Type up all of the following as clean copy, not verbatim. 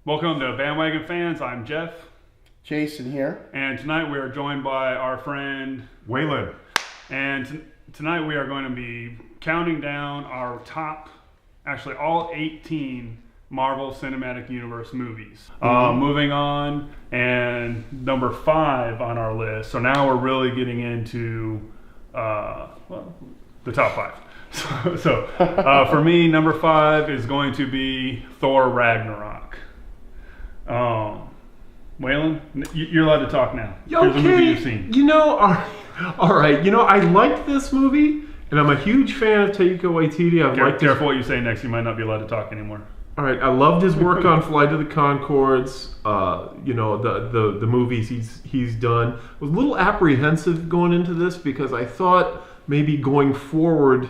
Welcome to Bandwagon fans. I'm Jeff. Jason here. And tonight we are joined by our friend Waylon. And tonight we are going to be counting down our top, actually all 18 Marvel Cinematic Universe movies. Moving on, and number 5 on our list. So now we're really getting into the top 5. So for me, number 5 is going to be Thor Ragnarok. Waylon, you're allowed to talk now. Here's the movie you've seen. All right. I like this movie, and I'm a huge fan of Taika Waititi. Careful what you say next. You might not be allowed to talk anymore. All right, I loved his work on Flight of the Conchords. The movies he's done. I was a little apprehensive going into this because I thought maybe going forward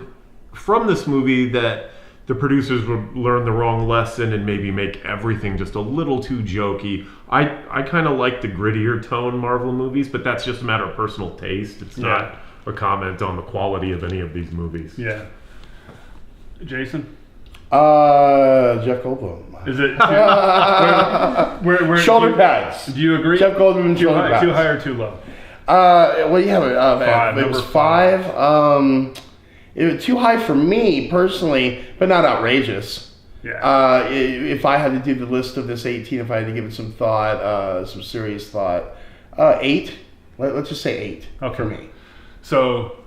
from this movie that the producers would learn the wrong lesson and maybe make everything just a little too jokey. I kind of like the grittier tone Marvel movies, but that's just a matter of personal taste. It's not a comment on the quality of any of these movies. Yeah. Jason? Jeff Goldblum. Is it shoulder pads? Do you agree? Jeff Goldblum and shoulder pads. Too high or too low? It was 5. It was too high for me personally, but not outrageous. Yeah. If I had to do the list of this 18, if I had to give it some thought, some serious thought, 8. Let's just say 8 for me. So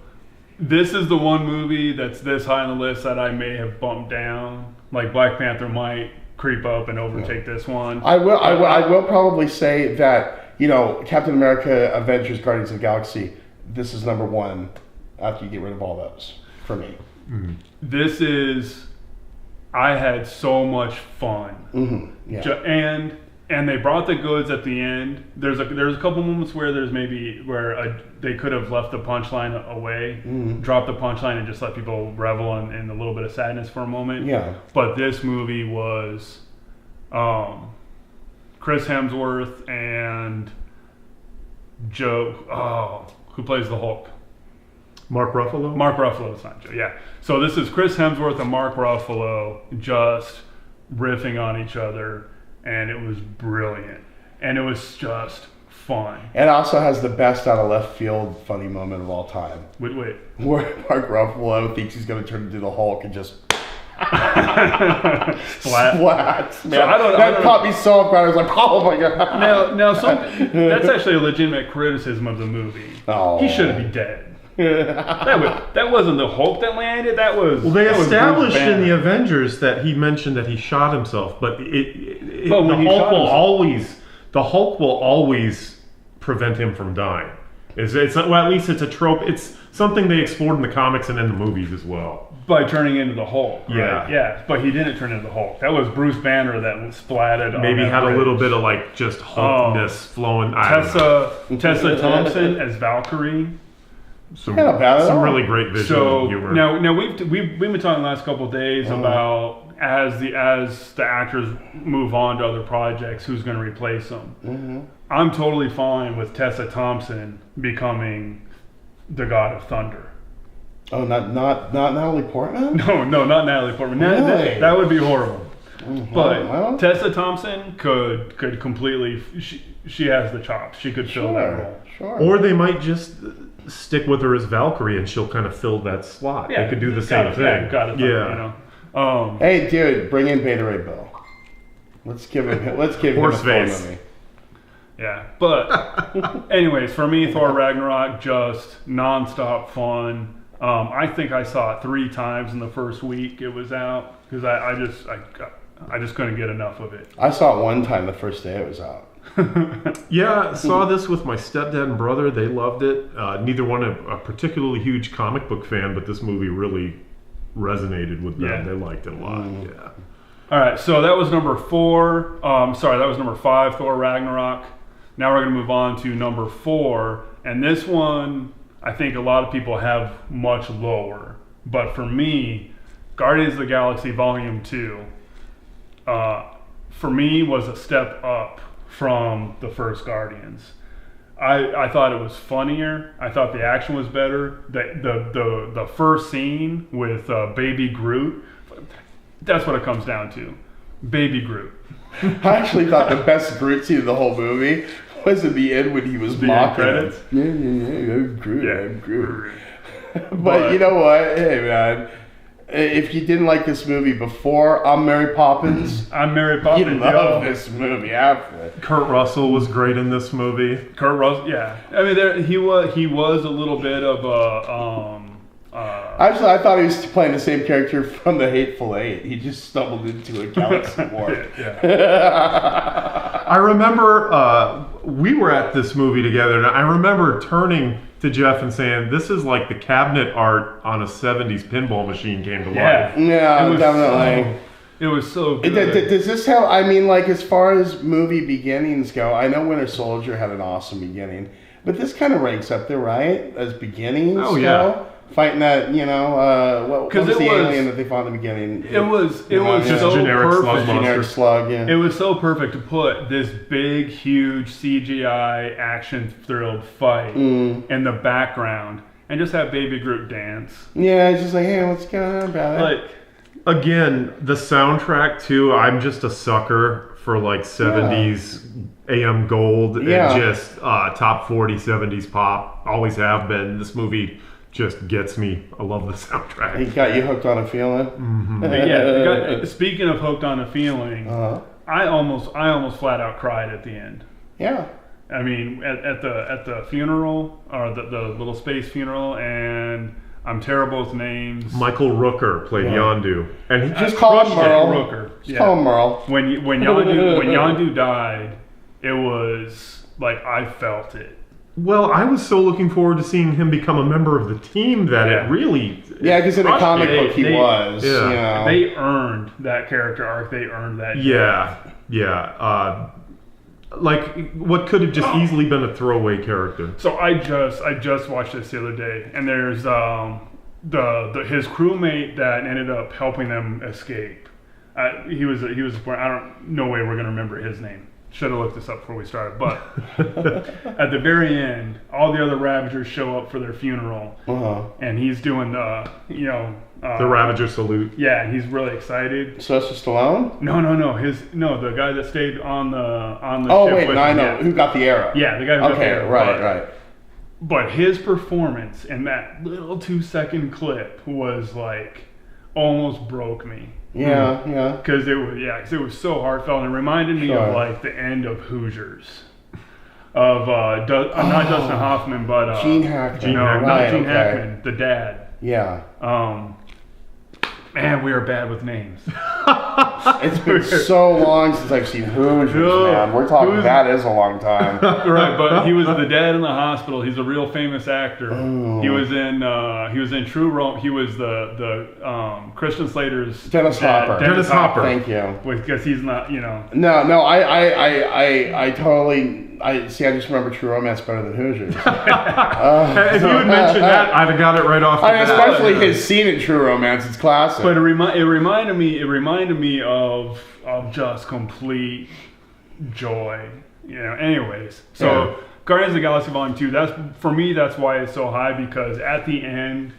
this is the one movie that's this high on the list that I may have bumped down. Like Black Panther might creep up and overtake this one. I will probably say that, Captain America, Avengers, Guardians of the Galaxy, this is number 1 after you get rid of all those for me. Mm-hmm. This is, I had so much fun. Mm-hmm. Yeah. And they brought the goods at the end. There's a couple moments where they could have left the punchline away, dropped the punchline and just let people revel in a little bit of sadness for a moment. Yeah. But this movie was Chris Hemsworth and who plays the Hulk? Mark Ruffalo? Mark Ruffalo, it's not Joe. Yeah. So this is Chris Hemsworth and Mark Ruffalo just riffing on each other. And it was brilliant. And it was just fun. And it also has the best out of left field funny moment of all time. Wait. Where Mark Ruffalo thinks he's going to turn into the Hulk and just... Splat. So that caught me so off guard. I was like, oh my God. Now that's actually a legitimate criticism of the movie. Oh. He should be dead. That wasn't the Hulk that landed. They established in the Avengers that he mentioned that he shot himself, but the Hulk will always prevent him from dying. At least it's a trope. It's something they explored in the comics and in the movies as well. By turning into the Hulk. Right? Yeah. But he didn't turn into the Hulk. That was Bruce Banner that was splatted. Maybe had a little bit of just Hulkness flowing. Tessa Thompson as Valkyrie. Some really great visual humor. Now we've been talking the last couple of days about as the actors move on to other projects, who's going to replace them. Mm-hmm. I'm totally fine with Tessa Thompson becoming the God of Thunder. Oh, not Natalie Portman? No, not Natalie Portman. Really? That would be horrible. Mm-hmm. But Tessa Thompson could completely. She has the chops. She could fill that role. Sure. Or they might just stick with her as Valkyrie and she'll kind of fill that slot. Yeah, they could do the same thing. Hey, dude, bring in Beta Ray Bill. Let's give him a Horse face. Movie. Yeah, but anyways, for me, Thor Ragnarok, just nonstop fun. I think I saw it 3 times in the first week it was out because I just couldn't get enough of it. I saw it 1 time the first day it was out. Yeah, saw this with my stepdad and brother. They loved it. Neither one a particularly huge comic book fan, but this movie really resonated with them. Yeah. They liked it a lot. Yeah. All right, so that was number 4. That was number 5, Thor Ragnarok. Now we're going to move on to number 4, and this one I think a lot of people have much lower. But for me, Guardians of the Galaxy Volume 2, for me was a step up from the first Guardians. I thought it was funnier. I thought the action was better. The first scene with Baby Groot, that's what it comes down to. Baby Groot. I actually thought the best Groot scene of the whole movie was in the end when he was mocking him. credits? Yeah, I'm Groot, Yeah. I'm Groot. But you know what? Hey, man. If you didn't like this movie before, I'm Mary Poppins. I'm Mary Poppins. You love this movie after. Kurt Russell was great in this movie. Kurt Russell, yeah. I mean, he was a little bit of a Actually, I thought he was playing the same character from The Hateful Eight. He just stumbled into a galaxy war. yeah. I remember we were at this movie together, and I remember turning to Jeff and saying, "This is like the cabinet art on a '70s pinball machine came to life." Yeah, It was definitely. It was so good. Does this have? I mean, like as far as movie beginnings go, I know Winter Soldier had an awesome beginning, but this kind of ranks up there, right? As beginnings. Oh, yeah. Fighting that, what was the alien that they fought in the beginning? It was just so generic slug perfect. monster. Generic slug, yeah. It was so perfect to put this big, huge CGI action-thrilled fight in the background and just have Baby Groot dance. Yeah, it's just like, hey, what's going on, brother? Like, Again, the soundtrack too. I'm just a sucker for like '70s AM gold Yeah. and just top 40 '70s pop. Always have been. This movie just gets me. I love the soundtrack. He got you hooked on a feeling. speaking of hooked on a feeling, I almost flat out cried at the end. Yeah. I mean, at the funeral, or the little space funeral, and I'm terrible with names. Michael Rooker played Yondu, and he Just call him Merle. Rooker. Just call him Merle. When Yondu died, it was like I felt it. Well, I was so looking forward to seeing him become a member of the team that Yeah. it really... Yeah, because in the comic They- book he they- was. yeah. You know. They earned that character arc. They earned that. Yeah. Like, what could have just easily been a throwaway character. So I just watched this the other day, and there's his crewmate that ended up helping them escape. He was I don't no way we're gonna remember his name. Should have looked this up before we started. But at the very end, all the other Ravagers show up for their funeral, and he's doing the Ravager salute. Yeah, and he's really excited. Sylvester Stallone? No, the guy that stayed on the Oh ship wait, with no, I him, know yeah. who got the arrow. Yeah, the guy who got Okay, there. right. But his performance in that little 2-second clip was like almost broke me. Yeah. Because it was so heartfelt, and it reminded me Sure. of like the end of Hoosiers, of not Dustin Hoffman, but Gene Hackman. not Right, Gene okay. Hackman, the dad. Yeah. Man, we are bad with names. It's been so long since I've seen Hoosiers, man. We're talking, Who's- that is a long time. Right, but he was the dad in the hospital. He's a real famous actor. Oh. He was in True Rome. He was the Christian Slater's Dennis dad. Hopper. Dennis Hopper. Thank you. Because he's not, No, I totally. I just remember True Romance better than Hoosiers. If you had mentioned that, I'd have got it right off the bat. Especially his scene in True Romance. It's classic. But it reminded me of just complete joy. Anyways, so Guardians of the Galaxy Volume 2. That's why it's so high, because at the end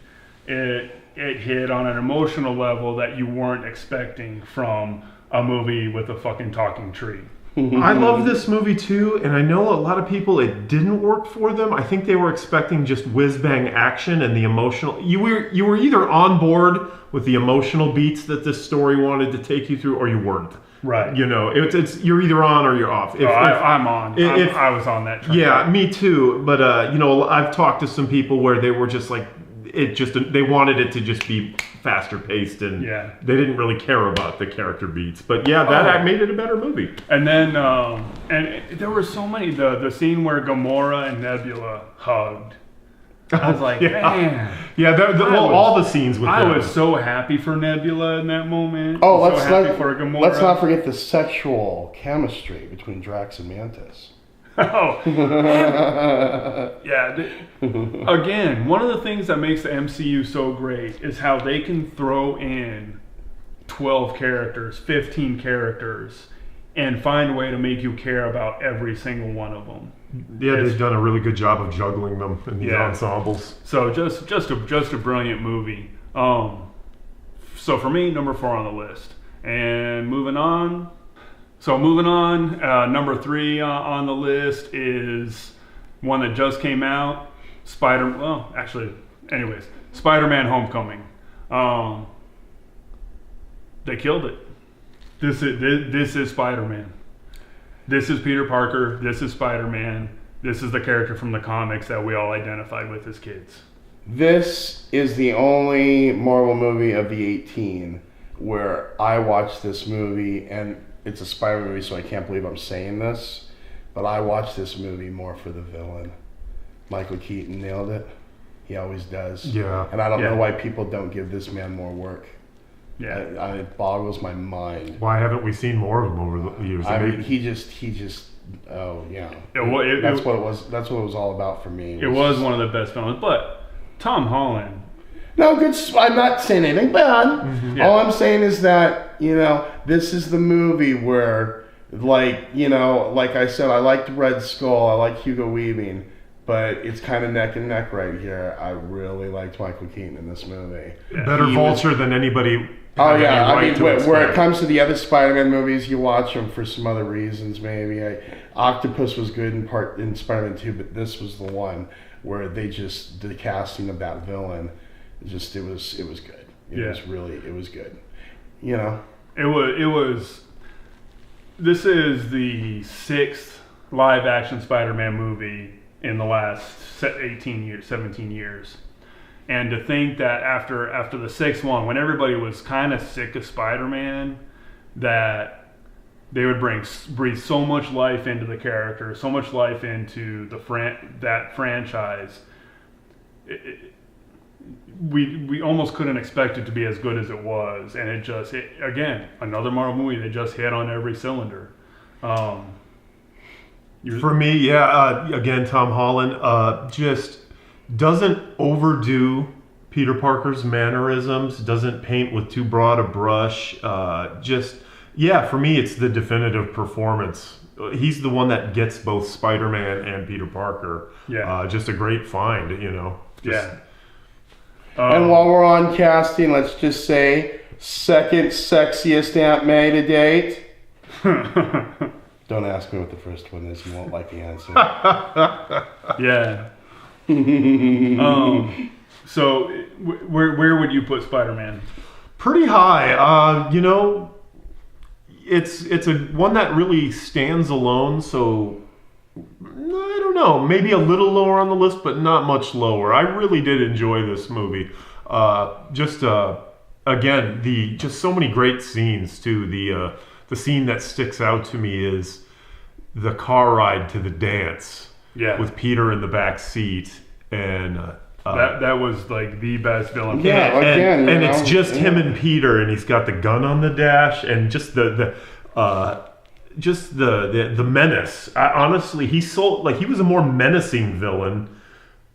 it hit on an emotional level that you weren't expecting from a movie with a fucking talking tree. I love this movie too, and I know a lot of people it didn't work for them. I think they were expecting just whiz-bang action and the emotional. You were either on board with the emotional beats that this story wanted to take you through, or you weren't. Right. It's you're either on or you're off. I'm on. I was on that train. Yeah, me too. But I've talked to some people where they were just like, they wanted it to just be faster paced, and they didn't really care about the character beats. But that made it a better movie. And then there were so many, the scene where Gamora and Nebula hugged. I was like, man. Yeah, all the scenes with I them. was so happy for Nebula in that moment. Oh, so happy for Gamora. let's not forget the sexual chemistry between Drax and Mantis. Oh. Yeah. Again, one of the things that makes the MCU so great is how they can throw in 12 characters, 15 characters, and find a way to make you care about every single one of them. Yeah, they've done a really good job of juggling them in these ensembles. So just a brilliant movie. So for me, number 4 on the list. And moving on. So moving on, number 3 on the list is one that just came out. Spider-Man Homecoming. They killed it. This is Spider-Man. This is Peter Parker. This is Spider-Man. This is the character from the comics that we all identified with as kids. This is the only Marvel movie of the 18 where I watched this movie, and it's a Spider-Man movie, so I can't believe I'm saying this, but I watched this movie more for the villain. Michael Keaton nailed it. He always does. Yeah. And I don't know why people don't give this man more work. Yeah. It boggles my mind. Why haven't we seen more of him over the years? I mean, he just. Oh yeah. That's what it was. That's what it was all about for me. It was one of the best villains, but Tom Holland. No, good. I'm not saying anything bad. Mm-hmm. Yeah. All I'm saying is that, this is the movie where, like I said, I liked Red Skull, I like Hugo Weaving, but it's kind of neck and neck right here. I really liked Michael Keaton in this movie. Yeah. Better Vulture than anybody. Oh yeah, I mean, where it comes to the other Spider-Man movies, you watch them for some other reasons. Maybe Octopus was good in Spider-Man 2, but this was the one where the casting of that villain. It was good. It was good. It was. This is the 6th live action Spider-Man movie in the last 17 years. And to think that after the 6th one, when everybody was kind of sick of Spider-Man, that they would breathe so much life into the character, so much life into that franchise. We almost couldn't expect it to be as good as it was, and again, another Marvel movie that just hit on every cylinder. For me, again, Tom Holland just doesn't overdo Peter Parker's mannerisms, doesn't paint with too broad a brush. For me, it's the definitive performance. He's the one that gets both Spider-Man and Peter Parker. Yeah, just a great find, And while we're on casting, let's just say second sexiest Aunt May to date. Don't ask me what the first one is. You won't like the answer. Yeah. So where would you put Spider-Man? Pretty high. It's a one that really stands alone. So I don't know, maybe a little lower on the list, but not much lower. I really did enjoy this movie. Again, just so many great scenes too. The scene that sticks out to me is the car ride to the dance. Yeah. With Peter in the back seat, and that was like the best villain. Yeah, and it's just him and Peter, and he's got the gun on the dash, and just the menace. Honestly, he was a more menacing villain,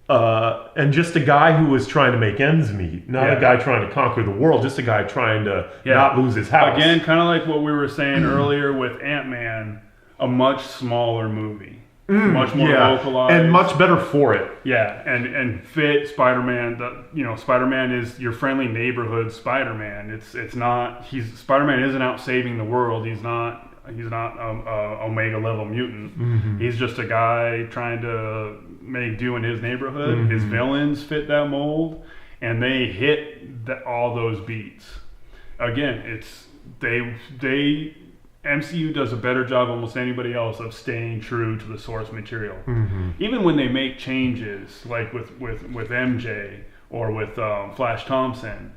and just a guy who was trying to make ends meet, not a guy trying to conquer the world, just a guy trying to not lose his house. Again, kind of like what we were saying earlier with Ant-Man, a much smaller movie. Much more localized and much better for it. Yeah, and fit Spider-Man. Spider-Man is your friendly neighborhood Spider-Man. Spider-Man isn't out saving the world. He's not Omega level mutant. Mm-hmm. He's just a guy trying to make do in his neighborhood. Mm-hmm. His villains fit that mold, and they hit all those beats. Again, MCU does a better job than almost anybody else of staying true to the source material. Mm-hmm. Even when they make changes, like with MJ or with Flash Thompson,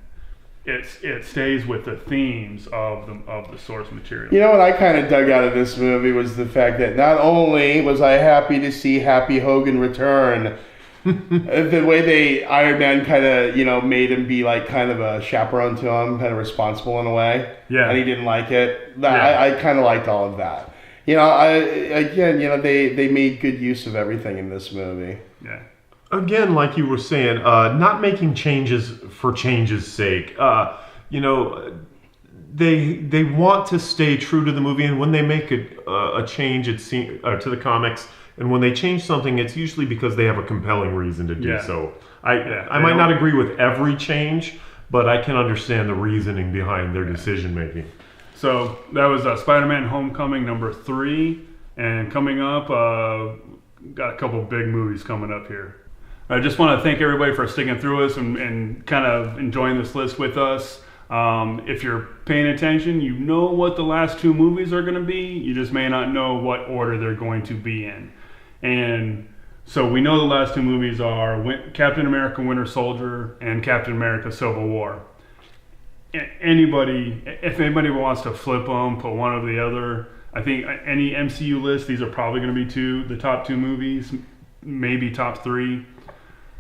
it stays with the themes of the source material. You know what I kind of dug out of this movie was the fact that not only was I happy to see Happy Hogan return, the way Iron Man kind of made him be like kind of a chaperone to him, kind of responsible in a way. Yeah. And he didn't like it. I kind of liked all of that. They made good use of everything in this movie. Yeah. Again, like you were saying, not making changes for change's sake. They want to stay true to the movie, and when they make a change, to the comics. And when they change something, it's usually because they have a compelling reason to do so. I might not agree with every change, but I can understand the reasoning behind their decision making. So that was Spider-Man Homecoming #3, and coming up, got a couple big movies coming up here. I just want to thank everybody for sticking through us and kind of enjoying this list with us. If you're paying attention, you know what the last 2 movies are going to be. You just may not know what order they're going to be in. And so we know the last 2 movies are Captain America Winter Soldier and Captain America Civil War. If anybody wants to flip them, put one over the other, I think any MCU list, these are probably going to be the top 2 movies, maybe top 3.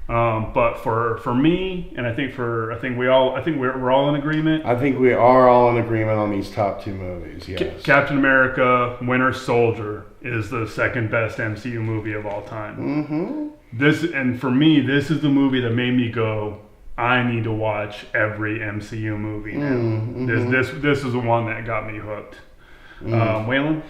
But for me, and I think we're all in agreement. I think we are all in agreement on these top 2 movies. Yes. Captain America: Winter Soldier is the second best MCU movie of all time. And for me, this is the movie that made me go, I need to watch every MCU movie now. This is the one that got me hooked. Waylon?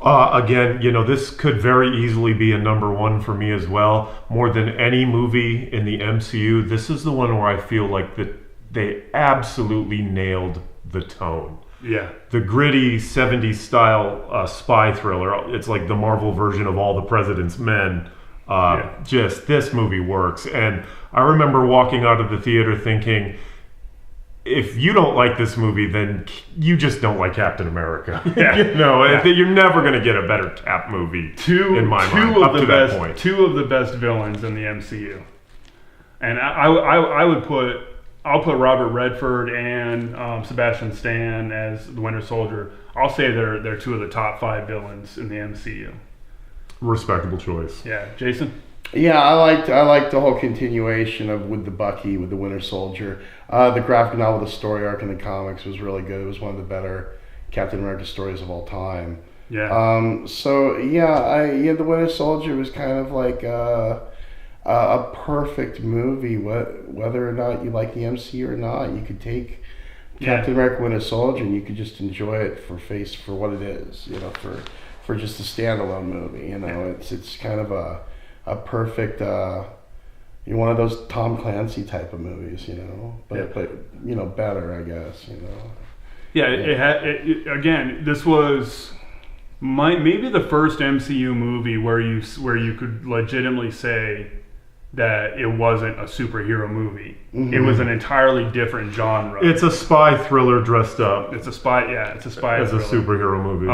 Again, this could very easily be a number 1 for me as well. More than any movie in the MCU, this is the one where I feel like that they absolutely nailed the tone. Yeah. The gritty 70s style spy thriller. It's like the Marvel version of All the President's Men. Just this movie works. And I remember walking out of the theater thinking, if you don't like this movie, then you just don't like Captain America. You're never going to get a better Cap movie in my mind up to that point. 2 of the best villains in the MCU, and I'll put Robert Redford and Sebastian Stan as the Winter Soldier. I'll say they're 2 of the top 5 villains in the MCU. Respectable choice. Yeah, Jason. Yeah, I liked the whole continuation with the Winter Soldier. The graphic novel, the story arc in the comics was really good. It was one of the better Captain America stories of all time. Yeah. The Winter Soldier was kind of like a perfect movie. Whether or not you like the MCU or not, you could take Captain America: Winter Soldier and you could just enjoy it for what it is. For just a standalone movie. It's kind of a perfect, one of those Tom Clancy type of movies, but better, I guess, Yeah, again, this was maybe the first MCU movie where you could legitimately say that it wasn't a superhero movie. It was an entirely different genre. It's a spy thriller dressed up. It's a spy thriller. As a superhero movie.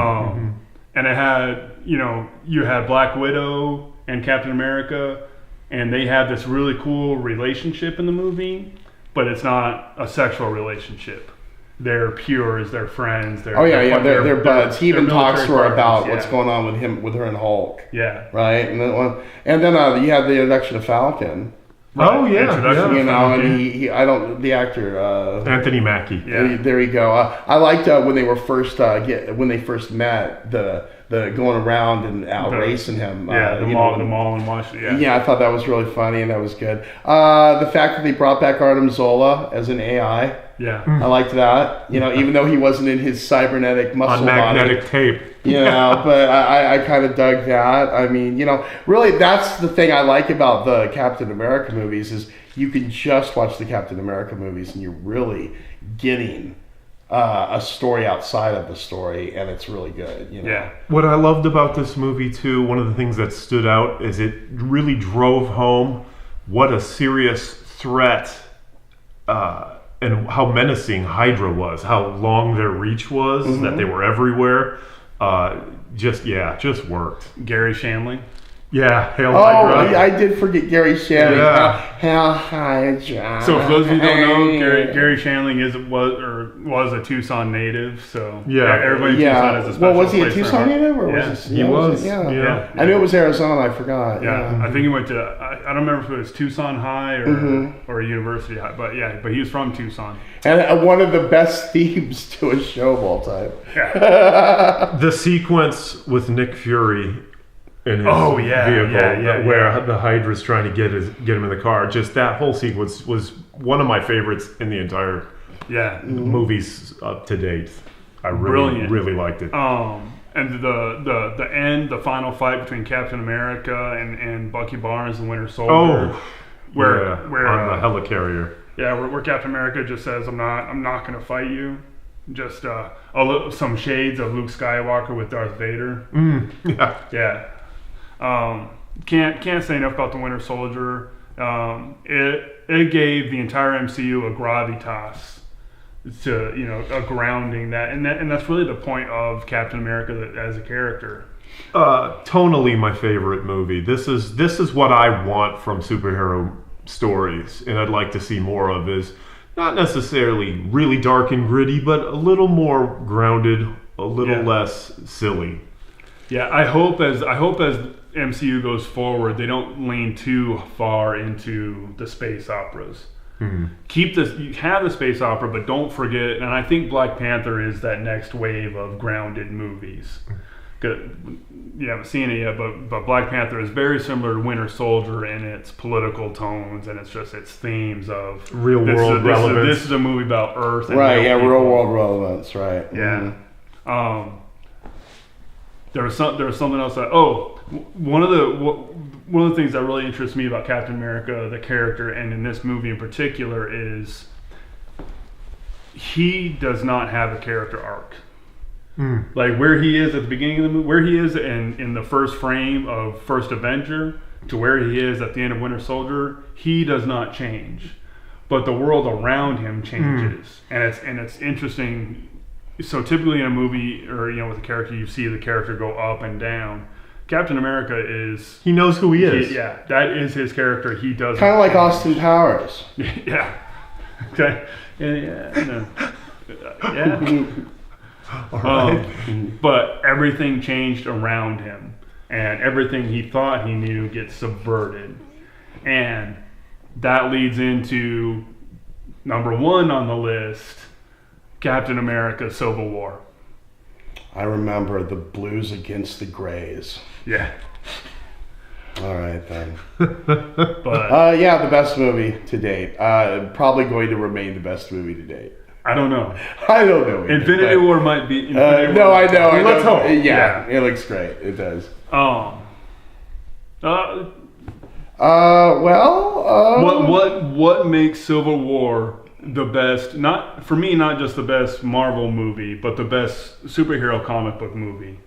And it had, you had Black Widow and Captain America, and they had this really cool relationship in the movie, but it's not a sexual relationship. They're pure as they're friends. They're buds. He even talks to her about what's going on with her and Hulk. Yeah. Right? And then you have the introduction of Falcon. Right. Oh yeah, and the actor Anthony Mackie. Yeah. There you go. I liked when they were first met the going around and racing him. The mall in Washington. Yeah, I thought that was really funny and that was good. The fact that they brought back Artem Zola as an AI. Yeah, I liked that. Even though he wasn't in his cybernetic muscle on magnetic body, tape. But I kind of dug that. I mean, really, that's the thing I like about the Captain America movies is you can just watch the Captain America movies and you're really getting a story outside of the story, and it's really good. Yeah. What I loved about this movie too, one of the things that stood out is it really drove home what a serious threat. And how menacing Hydra was, how long their reach was, that they were everywhere. Just worked. Garry Shandling. Yeah, Hail Hydra. I did forget Garry Shandling. Yeah. Hail Hydra. So for those of you who don't know, Garry Shandling was a Tucson native. So everybody in Tucson has a special was he a place Tucson native or was he was? Yeah. I knew it was Arizona. I forgot. Yeah. I think he went to. I don't remember if it was Tucson High or University High, but he was from Tucson. And one of the best themes to a show of all time. Yeah. The sequence with Nick Fury in his vehicle, where the Hydra's trying to get him in the car. Just that whole sequence was one of my favorites in the entire movies up to date. I really liked it. And the end, the final fight between Captain America and Bucky Barnes and Winter Soldier, where on the helicarrier. Yeah, where Captain America just says, "I'm not going to fight you," just some shades of Luke Skywalker with Darth Vader. Yeah. Can't say enough about the Winter Soldier. It gave the entire MCU a gravitas, to a grounding and that's really the point of Captain America as a character. Tonally, my favorite movie. This is what I want from superhero stories, and I'd like to see more of. Is not necessarily really dark and gritty, but a little more grounded, a little less silly. Yeah, I hope as MCU goes forward, they don't lean too far into the space operas. Keep this. You have the space opera, but don't forget. And I think Black Panther is that next wave of grounded movies. You haven't seen it yet, but Black Panther is very similar to Winter Soldier in its political tones and its themes of real world relevance. This is a movie about Earth, and real world relevance, right? Yeah. There was something else that one of the things that really interests me about Captain America, the character, and in this movie in particular, is he does not have a character arc. Like where he is at the beginning of the movie, where he is in the first frame of First Avenger to where he is at the end of Winter Soldier, he does not change, but the world around him changes, and it's interesting. So typically in a movie or with a character, you see the character go up and down. Captain America he knows who he is. That is his character. He does kind of like Austin Powers. Yeah. Okay. Yeah. All right. But everything changed around him, and everything he thought he knew gets subverted, and that leads into number one on the list, Captain America: Civil War. I remember the blues against the grays. Yeah. All right then. But the best movie to date. Probably going to remain the best movie to date. I don't know. I don't know. Infinity War might be. I know. Let's hope. Yeah, it looks great. It does. What makes Civil War the best? Not for me, not just the best Marvel movie, but the best superhero comic book movie.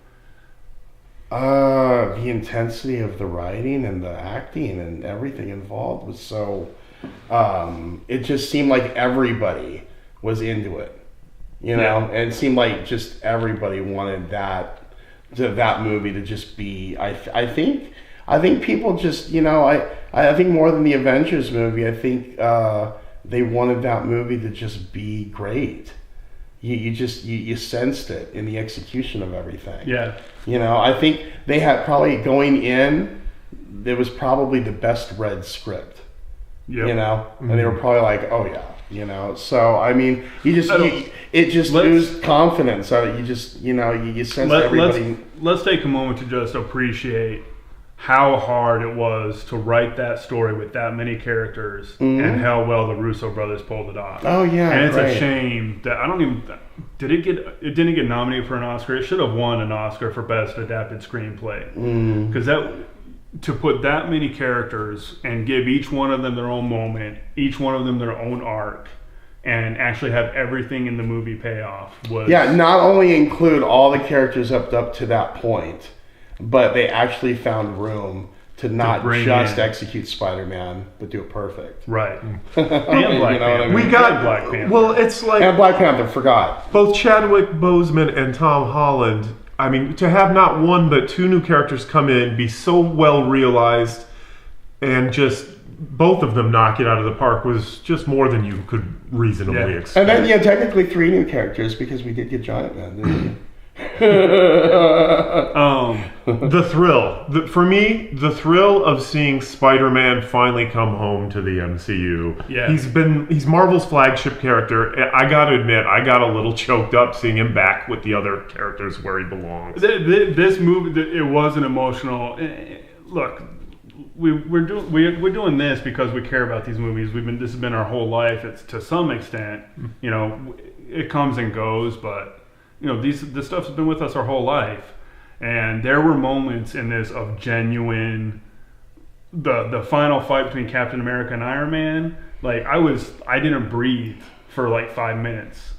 The intensity of the writing and the acting and everything involved was so. It just seemed like everybody was into it, and it seemed like just everybody wanted that movie to just be. I think people just I think more than the Avengers movie, I think they wanted that movie to just be great. You sensed it in the execution of everything. Yeah. I think they had probably going in, it was probably the best read script. Yeah. And they were probably like, oh yeah. So I mean, it just oozed confidence. So you just, you sense everybody. Let's take a moment to just appreciate how hard it was to write that story with that many characters, and how well the Russo brothers pulled it off. Oh yeah, and it's a shame that it didn't get nominated for an Oscar. It should have won an Oscar for Best Adapted Screenplay, because to put that many characters and give each one of them their own moment, each one of them their own arc, and actually have everything in the movie pay off was... Yeah, not only include all the characters up to that point, but they actually found room to not just execute Spider-Man, but do it perfect. Right. And Black Panther. We got Black Panther. Well, it's like... And Black Panther, forgot. Both Chadwick Boseman and Tom Holland... I mean, to have not one but two new characters come in, be so well realized, and just both of them knock it out of the park was just more than you could reasonably expect. And then, technically 3 new characters because we did get Giant Man, didn't we? The thrill. For me, the thrill of seeing Spider-Man finally come home to the MCU. Yeah. He's Marvel's flagship character. I gotta admit, I got a little choked up seeing him back with the other characters where he belongs. This movie, it was an emotional... Look, we're doing this because we care about these movies. This has been our whole life. It's to some extent, it comes and goes, but this stuff's been with us our whole life. And there were moments in this of genuine, the final fight between Captain America and Iron Man. Like I didn't breathe for like 5 minutes.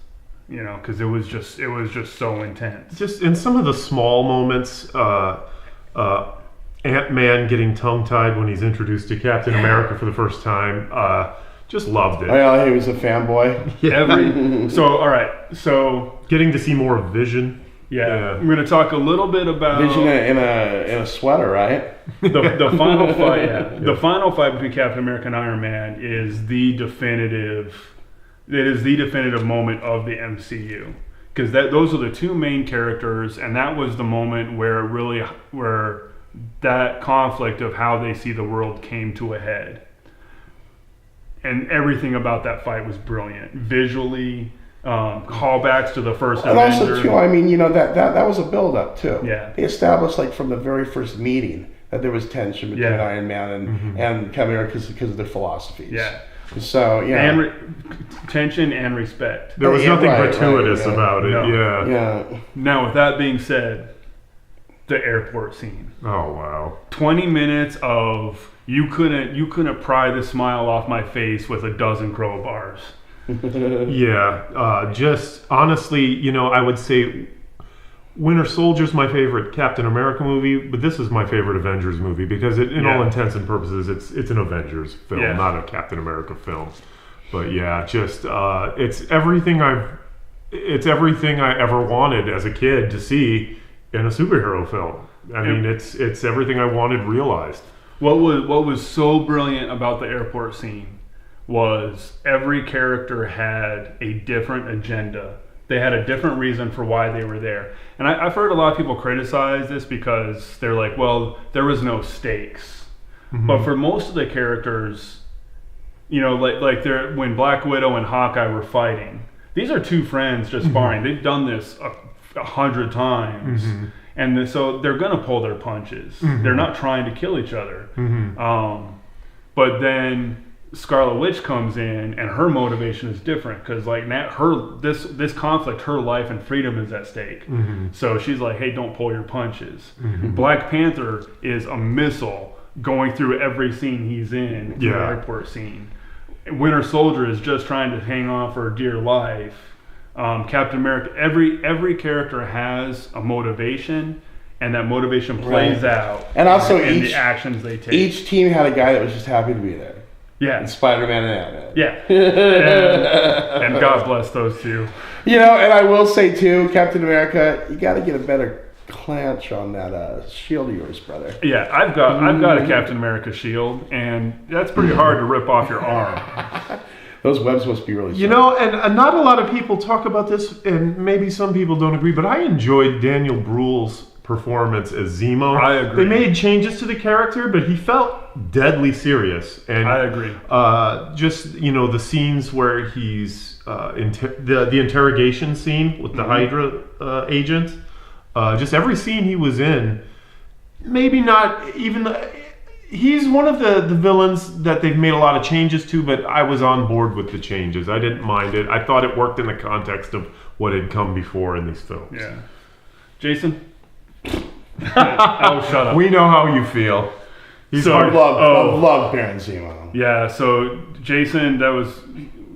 you know, because it was just so intense. Just in some of the small moments, Ant-Man getting tongue-tied when he's introduced to Captain America for the first time. Just loved it. Oh, yeah, he was a fanboy. So getting to see more of Vision. Yeah, I'm going to talk a little bit about Vision in a sweater, right? The final fight. Yeah, the final fight between Captain America and Iron Man is the definitive. It is the definitive moment of the MCU, because those are the two main characters, and that was the moment where that conflict of how they see the world came to a head, and everything about that fight was brilliant visually. Callbacks to the first and Avenger. Also too, I mean, you know, that was a build-up too. Yeah, they established like from the very first meeting that there was tension between Iron Man and Captain America because of their philosophies. Yeah. So and tension and respect. There was nothing gratuitous about it. No. Yeah. Now, with that being said, the airport scene. Oh wow! 20 minutes of you couldn't pry the smile off my face with a dozen crowbars. Just honestly, you know, I would say Winter Soldier's my favorite Captain America movie, but this is my favorite Avengers movie because in all intents and purposes, it's an Avengers film, not a Captain America film. But yeah, just it's everything I ever wanted as a kid to see in a superhero film. I mean, it's everything I wanted realized. What was so brilliant about the airport scene was every character had a different agenda. They had a different reason for why they were there. And I've heard a lot of people criticize this because they're like, well, there was no stakes. Mm-hmm. But for most of the characters, you know, like when Black Widow and Hawkeye were fighting, these are two friends just sparring. They've done this 100 times. Mm-hmm. And so they're going to pull their punches. Mm-hmm. They're not trying to kill each other. Mm-hmm. But then Scarlet Witch comes in, and her motivation is different because, like, this conflict, her life and freedom is at stake. Mm-hmm. So she's like, "Hey, don't pull your punches." Mm-hmm. Black Panther is a missile going through every scene he's in, the airport scene. Winter Soldier is just trying to hang on for dear life. Captain America, every character has a motivation, and that motivation plays out. And also, in the actions they take. Each team had a guy that was just happy to be there. Yeah. And Spider-Man and Ant-Man. Yeah. and God bless those two. You know, and I will say too, Captain America, you got to get a better clench on that shield of yours, brother. Yeah, I've got a Captain America shield, and that's pretty hard to rip off your arm. Those webs must be really sharp. You know, and not a lot of people talk about this, and maybe some people don't agree, but I enjoyed Daniel Bruhl's performance as Zemo. I agree. They made changes to the character, but he felt deadly serious. And I agree. Just, you know, the scenes where he's the interrogation scene with the Hydra agent, just every scene he was in, maybe not even. He's one of the villains that they've made a lot of changes to, but I was on board with the changes. I didn't mind it. I thought it worked in the context of what had come before in these films. Yeah. Jason? Oh, shut up. We know how you feel. Love Baron Zemo. Yeah, so Jason, that was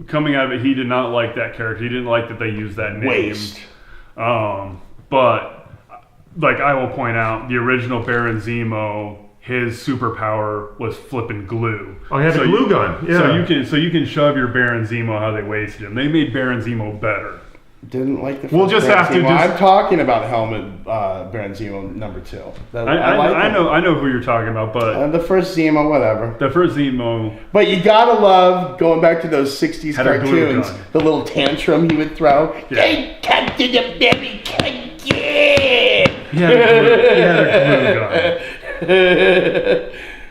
coming out of it, he did not like that character. He didn't like that they used that name. Waste. But, like, I will point out, the original Baron Zemo, his superpower was flipping glue. Oh, he had a glue gun. Yeah. So you can shove your Baron Zemo how they wasted him. They made Baron Zemo better. Didn't like the first We'll just Baron have to Zemo. just... I'm talking about Helmet Baron Zemo #2. I know who you're talking about, but the first Zemo, whatever. The first Zemo. But you gotta love going back to those '60s cartoons. The little tantrum he would throw. They come to the America again. He had a glue gun.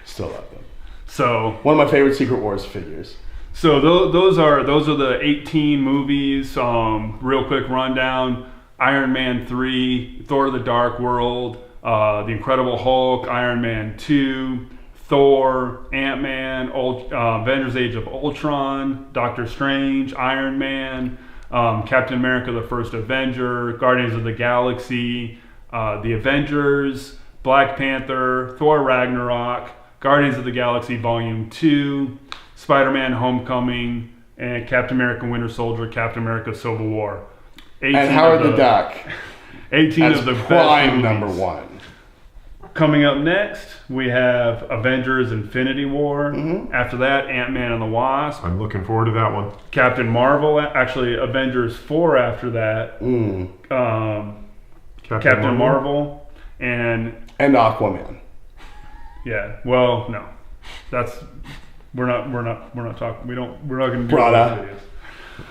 Still love them. So one of my favorite Secret Wars figures. So those are the 18 movies. Real quick rundown: Iron Man 3, Thor: The Dark World, The Incredible Hulk, Iron Man 2, Thor, Ant-Man, Avengers: Age of Ultron, Doctor Strange, Iron Man, Captain America: The First Avenger, Guardians of the Galaxy, The Avengers, Black Panther, Thor: Ragnarok, Guardians of the Galaxy Volume 2, Spider-Man: Homecoming, and Captain America: Winter Soldier, Captain America: Civil War. 18 And Howard of the Duck 18 as of the prime best number movies. one. Coming up next, we have Avengers Infinity War. Mm-hmm. After that, Ant-Man and the Wasp. I'm looking forward to that one. Captain Marvel, actually Avengers 4 after that. Captain Marvel. And Aquaman. yeah, well, no. That's we're not talking we're not going to do Brother.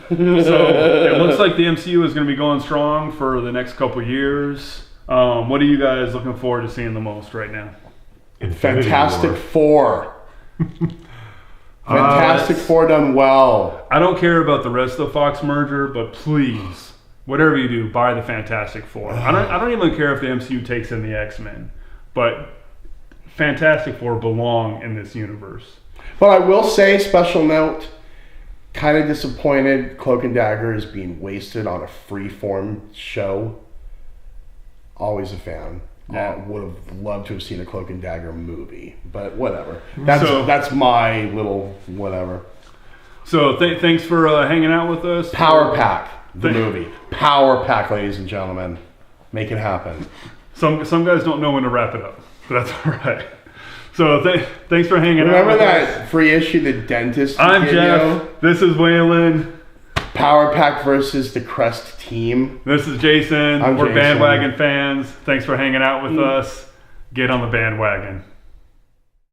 videos. So, it looks like the MCU is going to be going strong for the next couple years. What are you guys looking forward to seeing the most right now? Infinity Fantastic War. Four. Fantastic Four done well. I don't care about the rest of the Fox merger, but please, whatever you do, buy the Fantastic Four. I don't even care if the MCU takes in the X-Men, but Fantastic Four belong in this universe. But I will say, special note, kind of disappointed Cloak and Dagger is being wasted on a freeform show. Always a fan. Yeah. Would have loved to have seen a Cloak and Dagger movie, but whatever. That's my little whatever. So thanks for hanging out with us. Power Pack, the movie. Power Pack, ladies and gentlemen. Make it happen. Some guys don't know when to wrap it up, but that's all right. So thanks for hanging out. Remember with that us. free issue the dentist I'm video? Jeff. This is Waylon. Power Pack versus the Crest team. This is Jason. I'm We're Jason. Bandwagon fans. Thanks for hanging out with us. Get on the bandwagon.